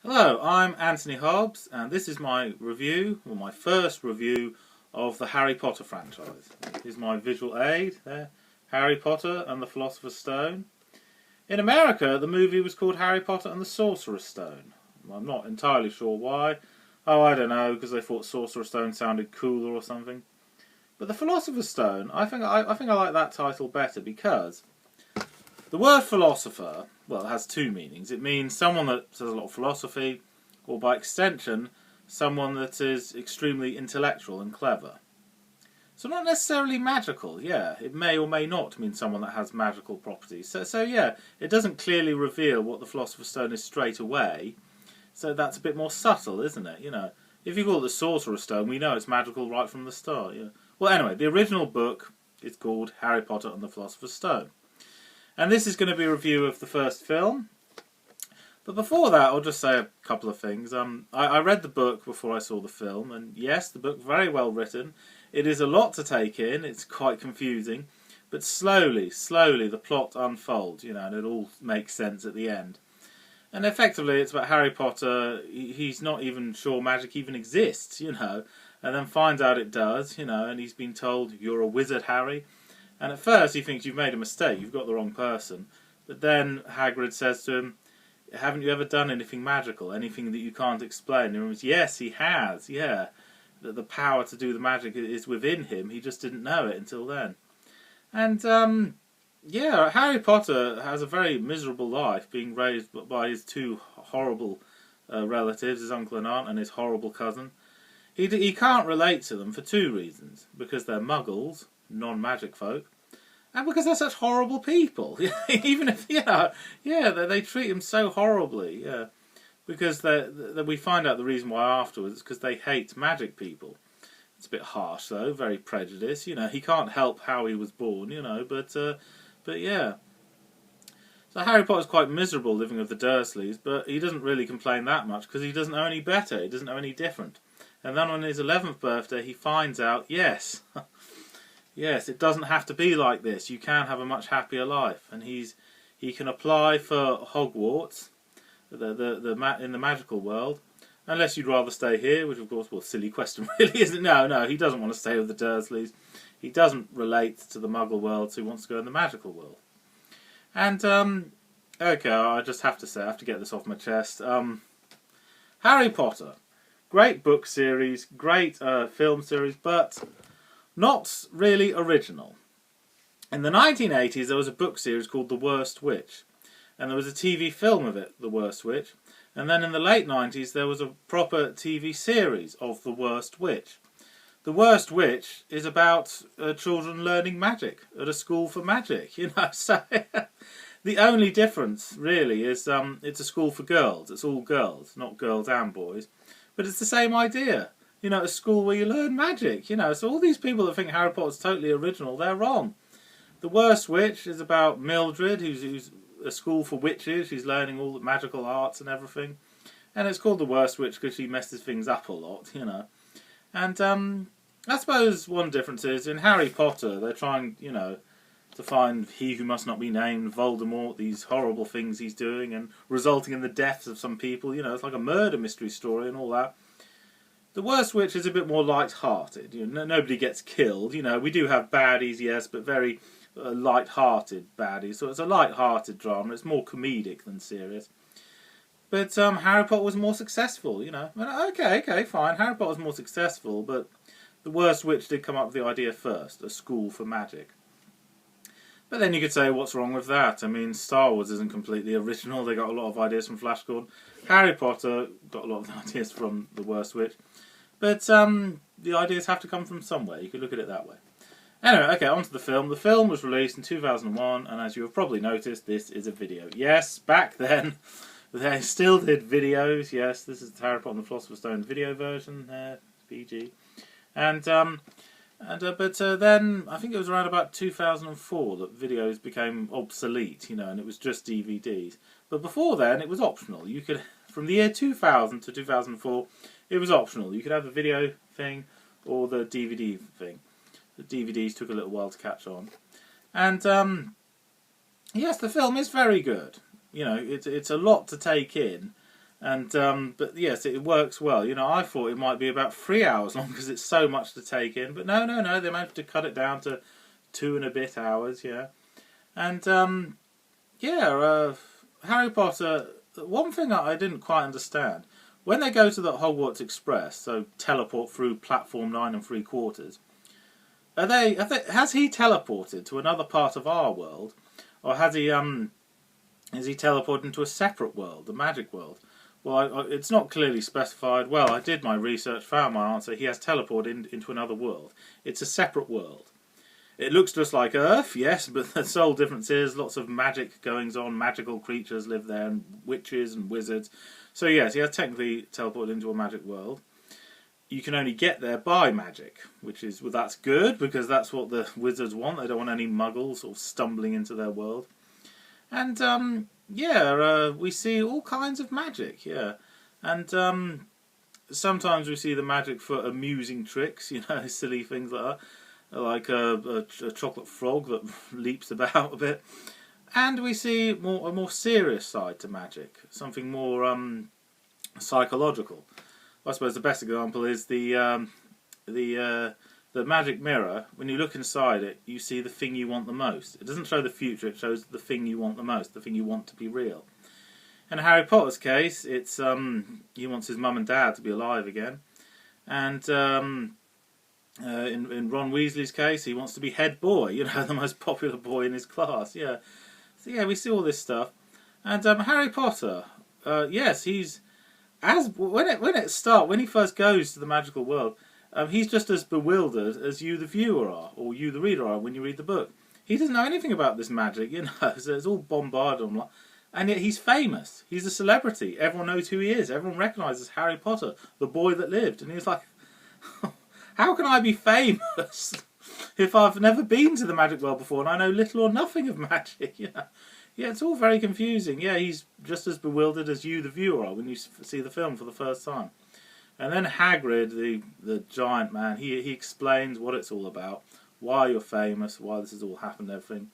Hello, I'm Anthony Hobbs, and this is my review, or my first review, of the Harry Potter franchise. Here's my visual aid there, Harry Potter and the Philosopher's Stone. In America, the movie was called Harry Potter and the Sorcerer's Stone. I'm not entirely sure why. Oh, I don't know, because they thought Sorcerer's Stone sounded cooler or something. But the Philosopher's Stone, I think I like that title better because the word philosopher, well, it has two meanings. It means someone that says a lot of philosophy, or by extension, someone that is extremely intellectual and clever. So not necessarily magical, yeah. It may or may not mean someone that has magical properties. So yeah, it doesn't clearly reveal what the Philosopher's Stone is straight away. So that's a bit more subtle, isn't it? You know, if you call it the Sorcerer's Stone, we know it's magical right from the start. Yeah. Well, anyway, the original book is called Harry Potter and the Philosopher's Stone. And this is going to be a review of the first film. But before that, I'll just say a couple of things. I read the book before I saw the film, and yes, the book very well written. It is a lot to take in. It's quite confusing, but slowly the plot unfolds, you know, and it all makes sense at the end. And effectively, it's about Harry Potter. He's not even sure magic even exists, you know, and then finds out it does, you know, and he's been told, "You're a wizard, Harry." And at first he thinks you've made a mistake, you've got the wrong person. But then Hagrid says to him, "Haven't you ever done anything magical, anything that you can't explain?" And he goes, "Yes, he has, yeah. The power to do the magic is within him, he just didn't know it until then." And, yeah, Harry Potter has a very miserable life, being raised by his two horrible relatives, his uncle and aunt, and his horrible cousin. He can't relate to them for two reasons. Because they're muggles, non-magic folk, and because they're such horrible people. Even if, they treat him so horribly, yeah. Because we find out the reason why afterwards, because they hate magic people. It's a bit harsh, though, very prejudiced. You know, he can't help how he was born, you know, but yeah. So Harry Potter's quite miserable living with the Dursleys, but he doesn't really complain that much, because he doesn't know any better, he doesn't know any different. And then on his 11th birthday, he finds out, yes, yes, it doesn't have to be like this. You can have a much happier life, and he can apply for Hogwarts, in the magical world, unless you'd rather stay here, which of course, well, silly question really, isn't it? No, he doesn't want to stay with the Dursleys. He doesn't relate to the Muggle world, so he wants to go in the magical world. And okay, I just have to say, I have to get this off my chest. Harry Potter, great book series, great film series, but not really original. In the 1980s, there was a book series called The Worst Witch, and there was a TV film of it, The Worst Witch, and then in the late 90s, there was a proper TV series of The Worst Witch. The Worst Witch is about children learning magic at a school for magic, you know, so the only difference, really, is it's a school for girls. It's all girls, not girls and boys, but it's the same idea. You know, a school where you learn magic, you know. So all these people that think Harry Potter's totally original, they're wrong. The Worst Witch is about Mildred, who's a school for witches. She's learning all the magical arts and everything. And it's called The Worst Witch because she messes things up a lot, you know. And I suppose one difference is, in Harry Potter, they're trying, you know, to find he who must not be named, Voldemort, these horrible things he's doing, and resulting in the deaths of some people. You know, it's like a murder mystery story and all that. The Worst Witch is a bit more light-hearted. You know, nobody gets killed. You know, we do have baddies, yes, but very light-hearted baddies. So it's a light-hearted drama. It's more comedic than serious. But Harry Potter was more successful, you know. Okay, fine. Harry Potter was more successful, but The Worst Witch did come up with the idea first, a school for magic. But then you could say, what's wrong with that? I mean, Star Wars isn't completely original. They got a lot of ideas from Flash Gordon. Harry Potter got a lot of ideas from The Worst Witch. But the ideas have to come from somewhere. You could look at it that way. Anyway, okay, on to the film. The film was released in 2001, and as you have probably noticed, this is a video. Yes, back then, they still did videos. Yes, this is the Harry Potter and the Philosopher's Stone video version. PG. But then, I think it was around about 2004 that videos became obsolete, you know, and it was just DVDs. But before then, it was optional. You could, from the year 2000 to 2004, it was optional. You could have the video thing or the DVD thing. The DVDs took a little while to catch on. And, yes, the film is very good. You know, it's a lot to take in. And but yes, it works well. You know, I thought it might be about 3 hours long because it's so much to take in. But no, they managed to cut it down to 2 and a bit hours. Yeah, and Harry Potter. One thing I didn't quite understand when they go to the Hogwarts Express, so teleport through platform 9 3/4. Has he teleported to another part of our world, or has he is he teleported into a separate world, the magic world? Well, it's not clearly specified. Well, I did my research, found my answer. He has teleported into another world. It's a separate world. It looks just like Earth, yes, but the sole difference is lots of magic goings on. Magical creatures live there, and witches and wizards. So yes, he has technically teleported into a magic world. You can only get there by magic, that's good because that's what the wizards want. They don't want any muggles sort of stumbling into their world. And we see all kinds of magic, yeah. And sometimes we see the magic for amusing tricks, silly things like that, like a chocolate frog that leaps about a bit. And we see a more serious side to magic, something more psychological. I suppose the best example is the magic mirror. When you look inside it, you see the thing you want the most. It doesn't show the future; it shows the thing you want the most, the thing you want to be real. In Harry Potter's case, it's he wants his mum and dad to be alive again, and in Ron Weasley's case, he wants to be head boy. The most popular boy in his class. Yeah, so yeah, we see all this stuff, and Harry Potter. Yes, he's. When he first goes to the magical world, he's just as bewildered as you, the viewer, are, or you, the reader, are when you read the book. He doesn't know anything about this magic, so it's all bombarded on, and yet he's famous. He's a celebrity. Everyone knows who he is. Everyone recognises Harry Potter, the boy that lived. And he's like, how can I be famous if I've never been to the magic world before and I know little or nothing of magic? Yeah, it's all very confusing. Yeah, he's just as bewildered as you, the viewer, are when you see the film for the first time. And then Hagrid, the giant man, he explains what it's all about, why you're famous, why this has all happened, everything,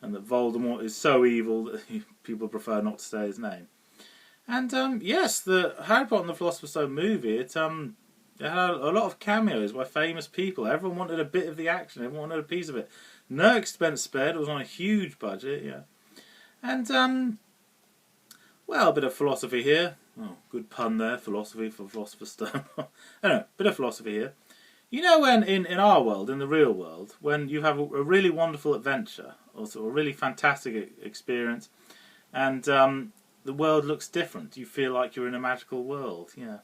and that Voldemort is so evil that people prefer not to say his name. And yes, the Harry Potter and the Philosopher's Stone movie, it had a lot of cameos by famous people. Everyone wanted a bit of the action. Everyone wanted a piece of it. No expense spared. It was on a huge budget. Yeah. And, well, a bit of philosophy here. Oh, good pun there, philosophy for Philosopher's Stone. Anyway, bit of philosophy here. When in our world, in the real world, when you have a really wonderful adventure, or sort of a really fantastic experience, and the world looks different, you feel like you're in a magical world, yeah.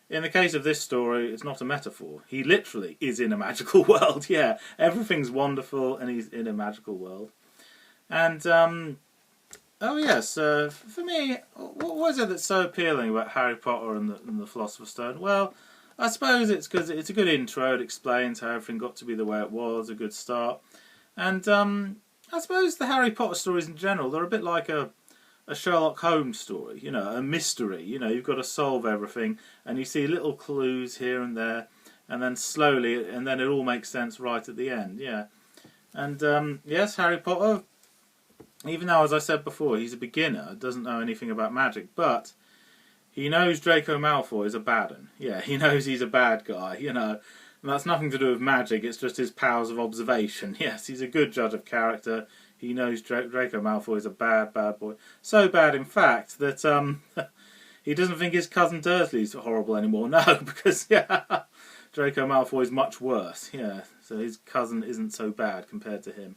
In the case of this story, it's not a metaphor. He literally is in a magical world, yeah. Everything's wonderful, and he's in a magical world. And, oh yes, for me, what was it that's so appealing about Harry Potter and the Philosopher's Stone? Well, I suppose it's because it's a good intro. It explains how everything got to be the way it was, a good start. And I suppose the Harry Potter stories in general, they're a bit like a Sherlock Holmes story, a mystery. You've got to solve everything, and you see little clues here and there, and then slowly, and then it all makes sense right at the end, yeah. And yes, Harry Potter, even though, as I said before, he's a beginner, doesn't know anything about magic, but he knows Draco Malfoy is a bad one. Yeah, he knows he's a bad guy, and that's nothing to do with magic, it's just his powers of observation. Yes, he's a good judge of character. He knows Draco Malfoy is a bad boy. So bad, in fact, that he doesn't think his cousin Dursley's horrible anymore. No, because, yeah, Draco Malfoy is much worse, yeah. So his cousin isn't so bad compared to him.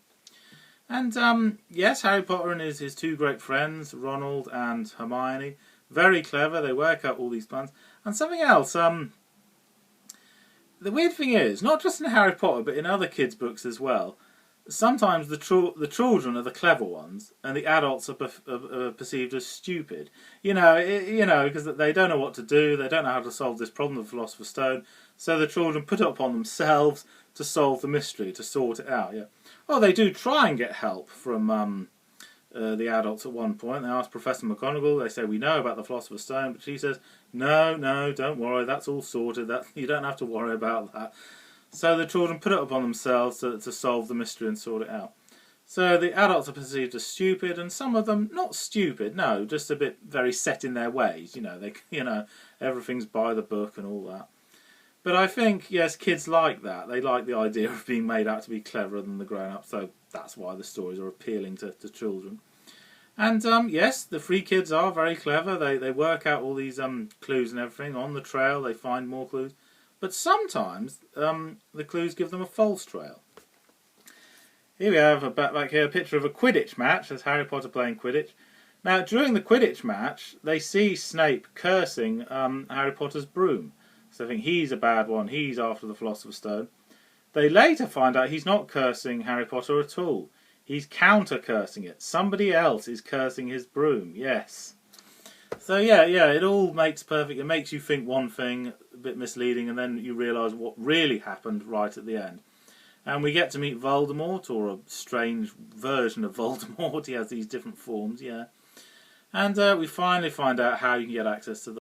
And, yes, Harry Potter and his two great friends, Ronald and Hermione, very clever. They work out all these plans. And something else, the weird thing is, not just in Harry Potter, but in other kids' books as well, sometimes the children are the clever ones, and the adults are perceived as stupid. Because they don't know what to do, they don't know how to solve this problem of the Philosopher's Stone, so the children put it upon themselves to solve the mystery, to sort it out, yeah. Oh, they do try and get help from the adults at one point. They ask Professor McGonagall, they say, we know about the Philosopher's Stone, but she says, no, don't worry, that's all sorted, you don't have to worry about that. So the children put it upon themselves to solve the mystery and sort it out. So the adults are perceived as stupid, and some of them not stupid, no, just a bit very set in their ways. Everything's by the book and all that. But I think, yes, kids like that. They like the idea of being made out to be cleverer than the grown-ups, so that's why the stories are appealing to children. And yes, the free kids are very clever. They work out all these clues and everything on the trail. They find more clues, but sometimes the clues give them a false trail. Here we have back here a picture of a Quidditch match. There's Harry Potter playing Quidditch. Now, during the Quidditch match, they see Snape cursing Harry Potter's broom. So they think he's a bad one. He's after the Philosopher's Stone. They later find out he's not cursing Harry Potter at all. He's counter-cursing it. Somebody else is cursing his broom. Yes. So yeah, it all makes perfect. It makes you think one thing, a bit misleading, and then you realise what really happened right at the end. And we get to meet Voldemort, or a strange version of Voldemort. He has these different forms, yeah. And we finally find out how you can get access to the